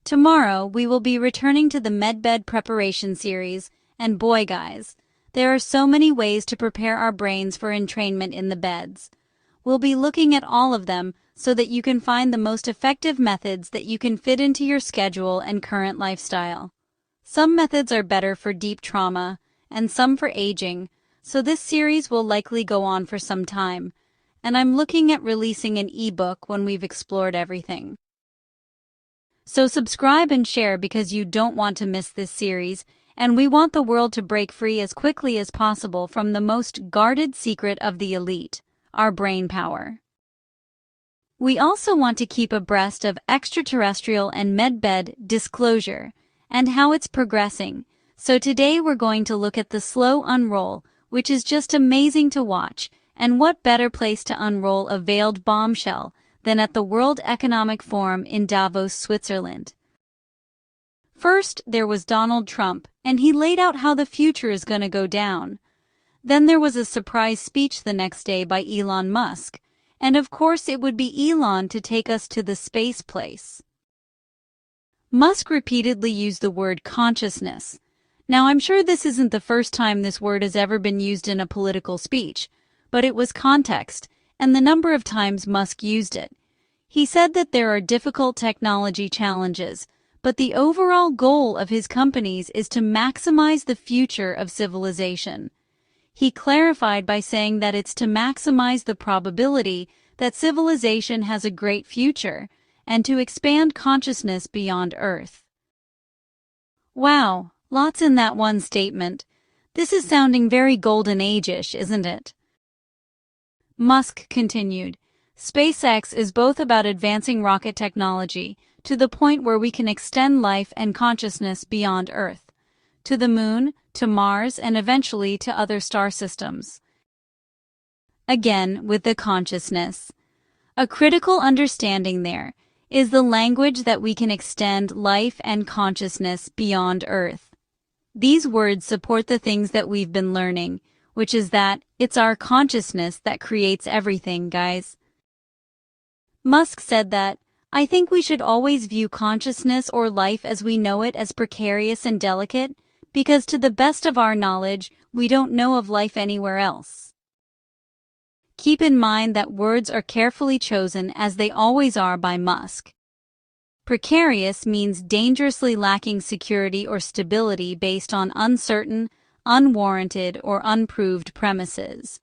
Tomorrow, we will be returning to the medbed preparation series, and boy guys, there are so many ways to prepare our brains for entrainment in the beds. We'll be looking at all of them so that you can find the most effective methods that you can fit into your schedule and current lifestyle. Some methods are better for deep trauma, and some for aging, so this series will likely go on for some time, and I'm looking at releasing an ebook when we've explored everything. So subscribe and share because you don't want to miss this series, and we want the world to break free as quickly as possible from the most guarded secret of the elite, our brain power. We also want to keep abreast of extraterrestrial and medbed disclosure and how it's progressing, so today we're going to look at the slow unroll, which is just amazing to watch, and what better place to unroll a veiled bombshell than at the World Economic Forum in Davos, Switzerland. First, there was Donald Trump, and he laid out how the future is going to go down. Then there was a surprise speech the next day by Elon Musk, and of course it would be Elon to take us to the space place. Musk repeatedly used the word consciousness. Now, I'm sure this isn't the first time this word has ever been used in a political speech, but it was context, and the number of times Musk used it. He said that there are difficult technology challenges, but the overall goal of his companies is to maximize the future of civilization. He clarified by saying that it's to maximize the probability that civilization has a great future, and to expand consciousness beyond Earth. Wow, lots in that one statement. This is sounding very golden age-ish, isn't it? Musk continued, SpaceX is both about advancing rocket technology to the point where we can extend life and consciousness beyond Earth, to the Moon, to Mars, and eventually to other star systems. Again, with the consciousness. A critical understanding there is the language that we can extend life and consciousness beyond Earth. These words support the things that we've been learning, which is that it's our consciousness that creates everything, guys. Musk said that, I think we should always view consciousness or life as we know it as precarious and delicate, because to the best of our knowledge, we don't know of life anywhere else. Keep in mind that words are carefully chosen as they always are by Musk. Precarious means dangerously lacking security or stability based on uncertain, unwarranted, or unproved premises.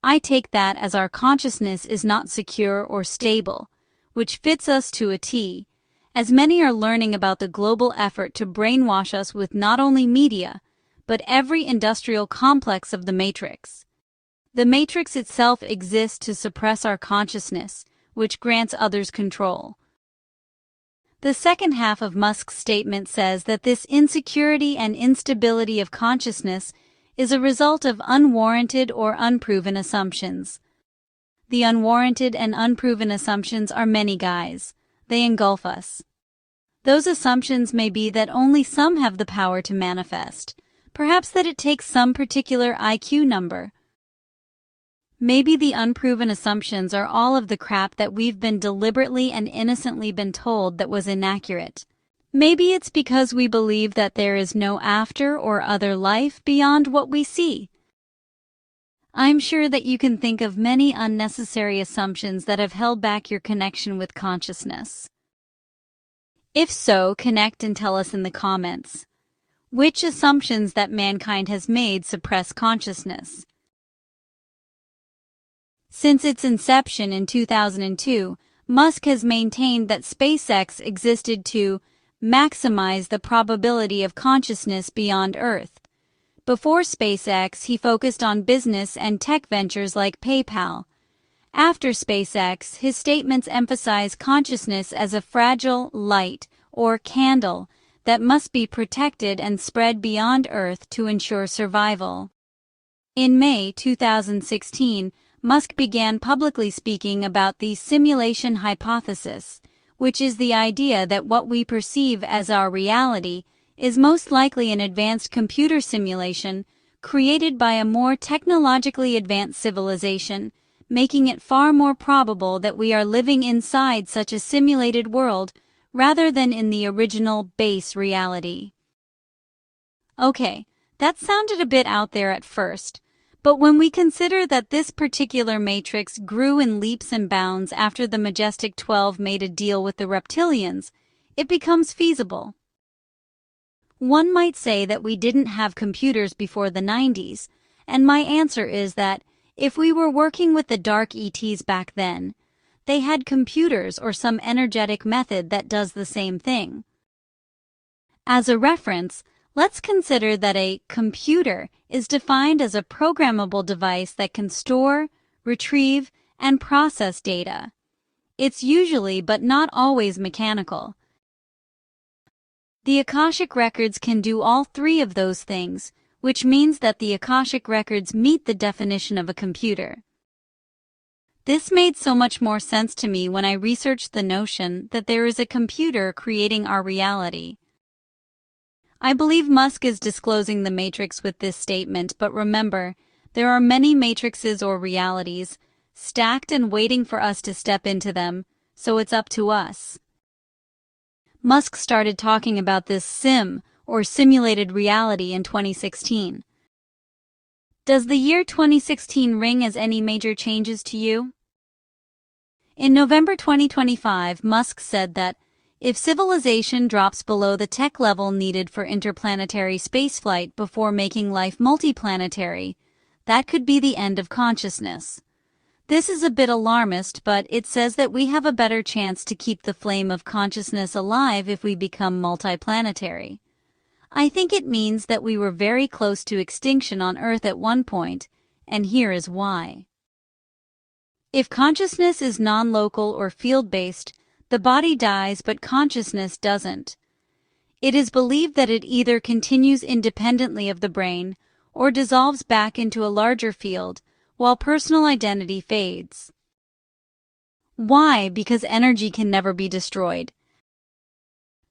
I take that as our consciousness is not secure or stable, which fits us to a T, as many are learning about the global effort to brainwash us with not only media, but every industrial complex of the Matrix. The Matrix itself exists to suppress our consciousness, which grants others control. The second half of Musk's statement says that this insecurity and instability of consciousness is a result of unwarranted or unproven assumptions. The unwarranted and unproven assumptions are many, guys. They engulf us. Those assumptions may be that only some have the power to manifest, perhaps that it takes some particular IQ number. Maybe the unproven assumptions are all of the crap that we've been deliberately and innocently been told that was inaccurate. Maybe it's because we believe that there is no after or other life beyond what we see. I'm sure that you can think of many unnecessary assumptions that have held back your connection with consciousness. If so, connect and tell us in the comments. Which assumptions that mankind has made suppress consciousness? Since its inception in 2002, Musk has maintained that SpaceX existed to maximize the probability of consciousness beyond Earth. Before SpaceX, he focused on business and tech ventures like PayPal. After SpaceX, his statements emphasize consciousness as a fragile light or candle that must be protected and spread beyond Earth to ensure survival. In May 2016, Musk began publicly speaking about the simulation hypothesis, which is the idea that what we perceive as our reality is most likely an advanced computer simulation created by a more technologically advanced civilization, making it far more probable that we are living inside such a simulated world rather than in the original base reality. Okay, that sounded a bit out there at first, but when we consider that this particular matrix grew in leaps and bounds after the Majestic 12 made a deal with the reptilians, it becomes feasible. One might say that we didn't have computers before the 90s, and my answer is that if we were working with the dark ETs back then, they had computers or some energetic method that does the same thing. As a reference, let's consider that a computer is defined as a programmable device that can store, retrieve, and process data. It's usually but not always mechanical. The Akashic records can do all three of those things, which means that the Akashic records meet the definition of a computer. This made so much more sense to me when I researched the notion that there is a computer creating our reality. I believe Musk is disclosing the matrix with this statement, but remember, there are many matrices or realities, stacked and waiting for us to step into them, so it's up to us. Musk started talking about this sim, or simulated reality, in 2016. Does the year 2016 ring as any major changes to you? In November 2025, Musk said that if civilization drops below the tech level needed for interplanetary spaceflight before making life multiplanetary, that could be the end of consciousness. This is a bit alarmist, but it says that we have a better chance to keep the flame of consciousness alive if we become multiplanetary. I think it means that we were very close to extinction on Earth at one point, and here is why. If consciousness is non-local or field-based, the body dies but consciousness doesn't. It is believed that it either continues independently of the brain or dissolves back into a larger field, while personal identity fades. Why? Because energy can never be destroyed.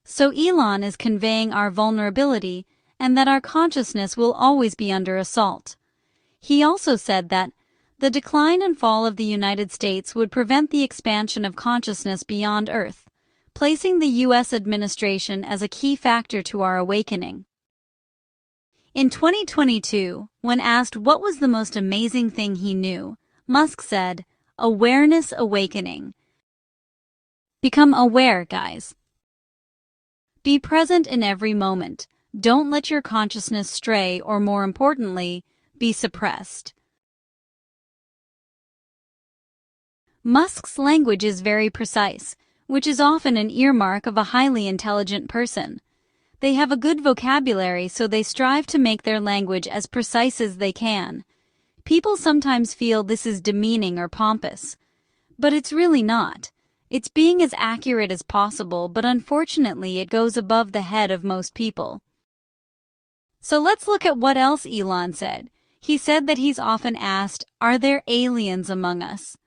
So Elon is conveying our vulnerability and that our consciousness will always be under assault. He also said that the decline and fall of the United States would prevent the expansion of consciousness beyond Earth, placing the U.S. administration as a key factor to our awakening. In 2022, when asked what was the most amazing thing he knew, Musk said, "Awareness awakening." Become aware, guys. Be present in every moment. Don't let your consciousness stray, or more importantly, be suppressed. Musk's language is very precise, which is often an earmark of a highly intelligent person. They have a good vocabulary, so they strive to make their language as precise as they can. People sometimes feel this is demeaning or pompous, but it's really not. It's being as accurate as possible, but unfortunately it goes above the head of most people. So let's look at what else Elon said. He said that he's often asked, "Are there aliens among us?"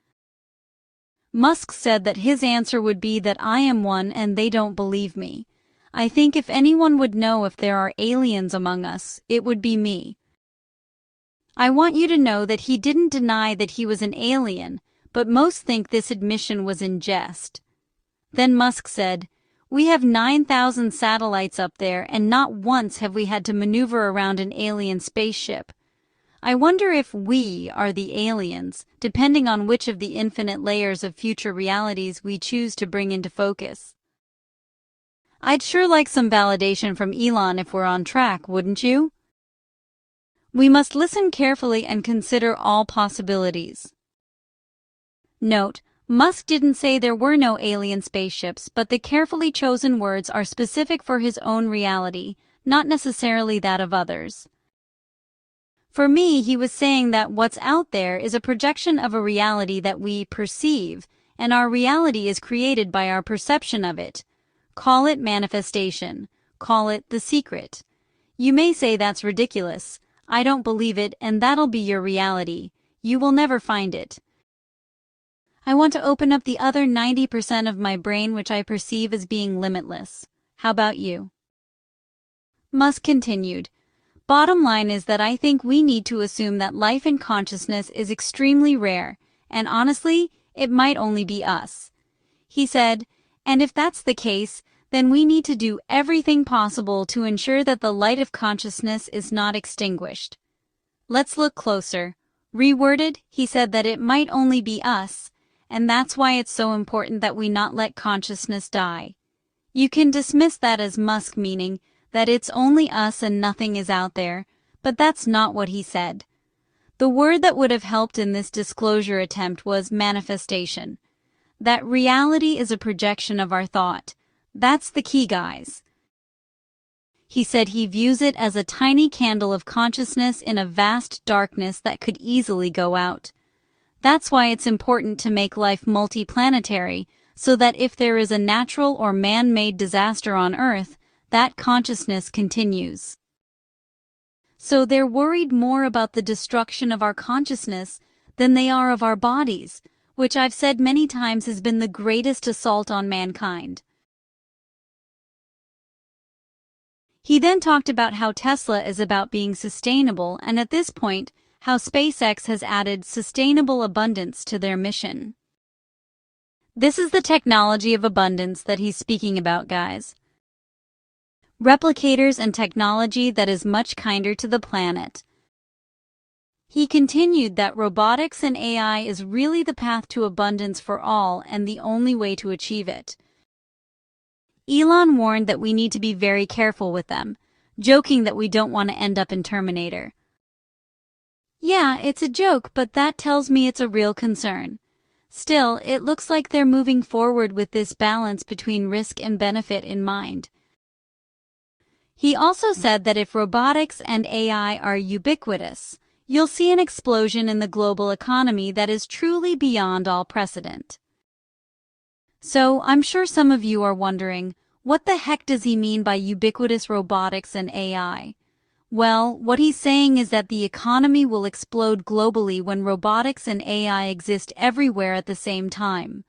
Musk said that his answer would be that I am one and they don't believe me. I think if anyone would know if there are aliens among us, it would be me. I want you to know that he didn't deny that he was an alien, but most think this admission was in jest. Then Musk said, "We have 9,000 satellites up there and not once have we had to maneuver around an alien spaceship. I wonder if we are the aliens, depending on which of the infinite layers of future realities we choose to bring into focus." I'd sure like some validation from Elon if we're on track, wouldn't you? We must listen carefully and consider all possibilities. Note, Musk didn't say there were no alien spaceships, but the carefully chosen words are specific for his own reality, not necessarily that of others. For me, he was saying that what's out there is a projection of a reality that we perceive, and our reality is created by our perception of it. Call it manifestation. Call it the secret. You may say that's ridiculous. I don't believe it, and that'll be your reality. You will never find it. I want to open up the other 90% of my brain which I perceive as being limitless. How about you? Musk continued, "Bottom line is that I think we need to assume that life and consciousness is extremely rare, and honestly, it might only be us." He said, And if that's the case, then we need to do everything possible to ensure that the light of consciousness is not extinguished. Let's look closer. Reworded, he said that it might only be us, and that's why it's so important that we not let consciousness die. You can dismiss that as Musk meaning that it's only us and nothing is out there, but that's not what he said. The word that would have helped in this disclosure attempt was manifestation. That reality is a projection of our thought. That's the key, guys. He said he views it as a tiny candle of consciousness in a vast darkness that could easily go out. That's why it's important to make life multiplanetary, so that if there is a natural or man-made disaster on Earth, that consciousness continues. So they're worried more about the destruction of our consciousness than they are of our bodies, which I've said many times has been the greatest assault on mankind. He then talked about how Tesla is about being sustainable, and at this point, how SpaceX has added sustainable abundance to their mission. This is the technology of abundance that he's speaking about, guys. Replicators and technology that is much kinder to the planet. He continued that robotics and AI is really the path to abundance for all and the only way to achieve it. Elon warned that we need to be very careful with them, joking that we don't want to end up in Terminator. Yeah, it's a joke, but that tells me it's a real concern. Still, it looks like they're moving forward with this balance between risk and benefit in mind. He also said that if robotics and AI are ubiquitous, you'll see an explosion in the global economy that is truly beyond all precedent. So, I'm sure some of you are wondering, what the heck does he mean by ubiquitous robotics and AI? Well, what he's saying is that the economy will explode globally when robotics and AI exist everywhere at the same time.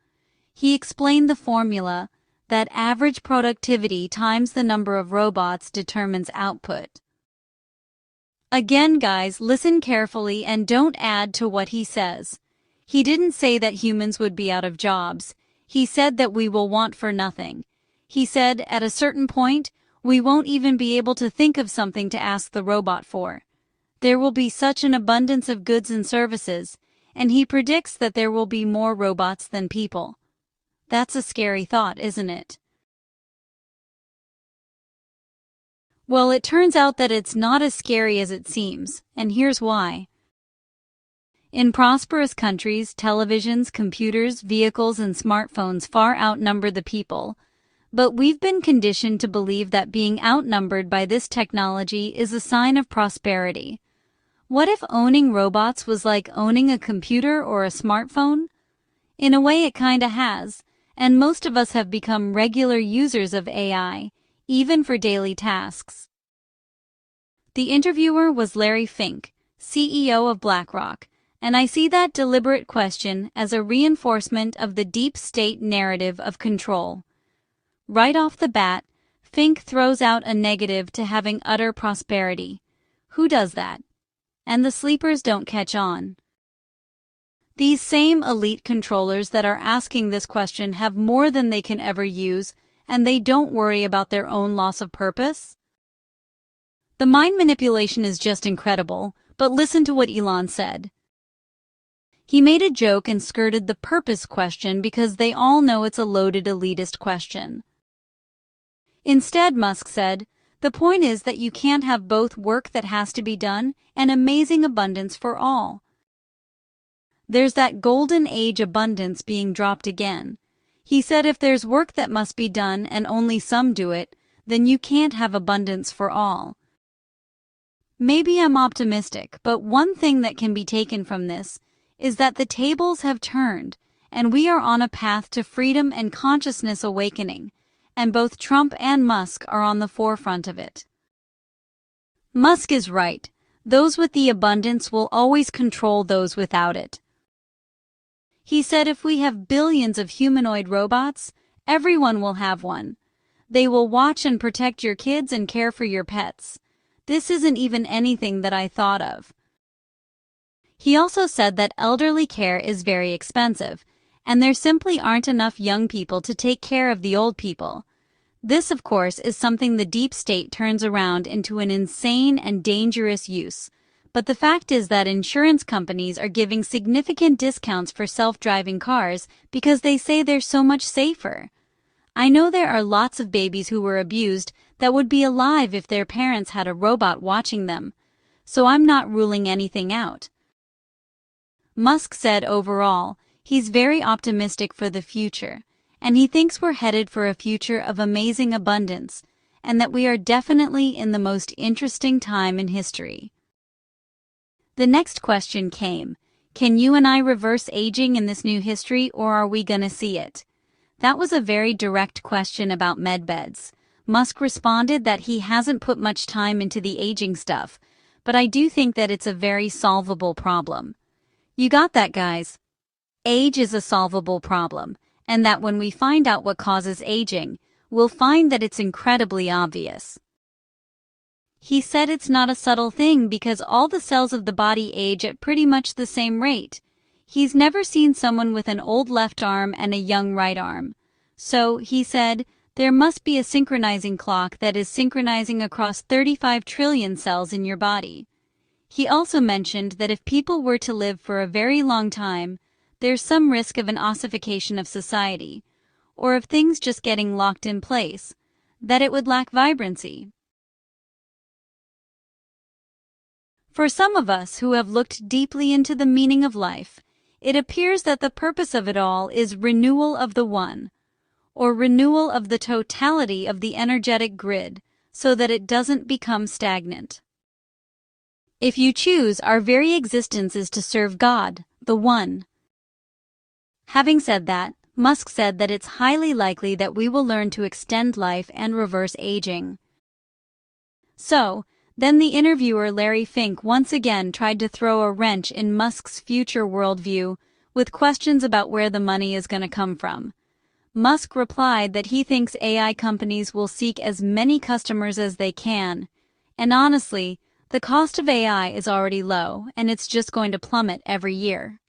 He explained the formula that average productivity times the number of robots determines output. Again, guys, listen carefully and don't add to what he says. He didn't say that humans would be out of jobs. He said that we will want for nothing. He said, at a certain point, we won't even be able to think of something to ask the robot for. There will be such an abundance of goods and services, and he predicts that there will be more robots than people. That's a scary thought, isn't it? Well, it turns out that it's not as scary as it seems, and here's why. In prosperous countries, televisions, computers, vehicles, and smartphones far outnumber the people, but we've been conditioned to believe that being outnumbered by this technology is a sign of prosperity. What if owning robots was like owning a computer or a smartphone? In a way, it kinda has, and most of us have become regular users of AI, even for daily tasks. The interviewer was Larry Fink, CEO of BlackRock, and I see that deliberate question as a reinforcement of the deep state narrative of control. Right off the bat, Fink throws out a negative to having utter prosperity. Who does that? And the sleepers don't catch on. These same elite controllers that are asking this question have more than they can ever use, and they don't worry about their own loss of purpose? The mind manipulation is just incredible, but listen to what Elon said. He made a joke and skirted the purpose question because they all know it's a loaded elitist question. Instead, Musk said, the point is that you can't have both work that has to be done and amazing abundance for all. There's that golden age abundance being dropped again. He said if there's work that must be done and only some do it, then you can't have abundance for all. Maybe I'm optimistic, but one thing that can be taken from this is that the tables have turned, and we are on a path to freedom and consciousness awakening, and both Trump and Musk are on the forefront of it. Musk is right. Those with the abundance will always control those without it. He said if we have billions of humanoid robots, everyone will have one. They will watch and protect your kids and care for your pets. This isn't even anything that I thought of. He also said that elderly care is very expensive, and there simply aren't enough young people to take care of the old people. This, of course, is something the deep state turns around into an insane and dangerous use. But the fact is that insurance companies are giving significant discounts for self-driving cars because they say they're so much safer. I know there are lots of babies who were abused that would be alive if their parents had a robot watching them, so I'm not ruling anything out. Musk said overall, he's very optimistic for the future, and he thinks we're headed for a future of amazing abundance, and that we are definitely in the most interesting time in history. The next question came, can you and I reverse aging in this new history, or are we gonna see it? That was a very direct question about medbeds. Musk responded that he hasn't put much time into the aging stuff, but I do think that it's a very solvable problem. You got that, guys? Age is a solvable problem, and that when we find out what causes aging, we'll find that it's incredibly obvious. He said it's not a subtle thing because all the cells of the body age at pretty much the same rate. He's never seen someone with an old left arm and a young right arm. So, he said, there must be a synchronizing clock that is synchronizing across 35 trillion cells in your body. He also mentioned that if people were to live for a very long time, there's some risk of an ossification of society, or of things just getting locked in place, that it would lack vibrancy. For some of us who have looked deeply into the meaning of life, it appears that the purpose of it all is renewal of the one, or renewal of the totality of the energetic grid, so that it doesn't become stagnant. If you choose, our very existence is to serve God, the One. Having said that, Musk said that it's highly likely that we will learn to extend life and reverse aging. So, then the interviewer Larry Fink once again tried to throw a wrench in Musk's future worldview with questions about where the money is going to come from. Musk replied that he thinks AI companies will seek as many customers as they can, and honestly, the cost of AI is already low, and it's just going to plummet every year.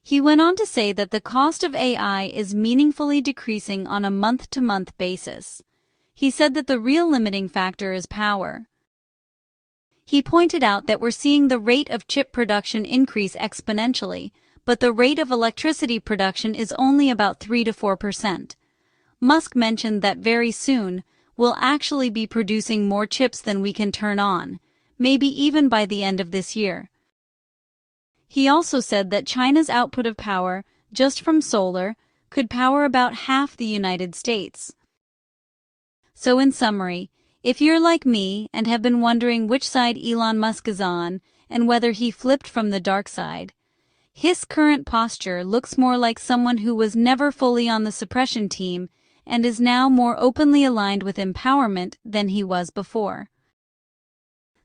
He went on to say that the cost of AI is meaningfully decreasing on a month-to-month basis. He said that the real limiting factor is power. He pointed out that we're seeing the rate of chip production increase exponentially, but the rate of electricity production is only about 3 to 4%. Musk mentioned that very soon, we'll actually be producing more chips than we can turn on, maybe even by the end of this year. He also said that China's output of power, just from solar, could power about half the United States. So in summary, if you're like me and have been wondering which side Elon Musk is on and whether he flipped from the dark side, his current posture looks more like someone who was never fully on the suppression team and is now more openly aligned with empowerment than he was before.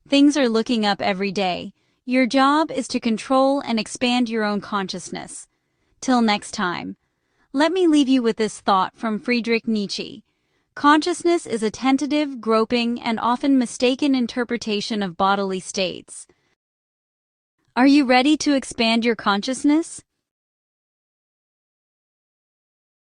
Things are looking up every day. Your job is to control and expand your own consciousness. Till next time, let me leave you with this thought from Friedrich Nietzsche. Consciousness is a tentative, groping, and often mistaken interpretation of bodily states. Are you ready to expand your consciousness?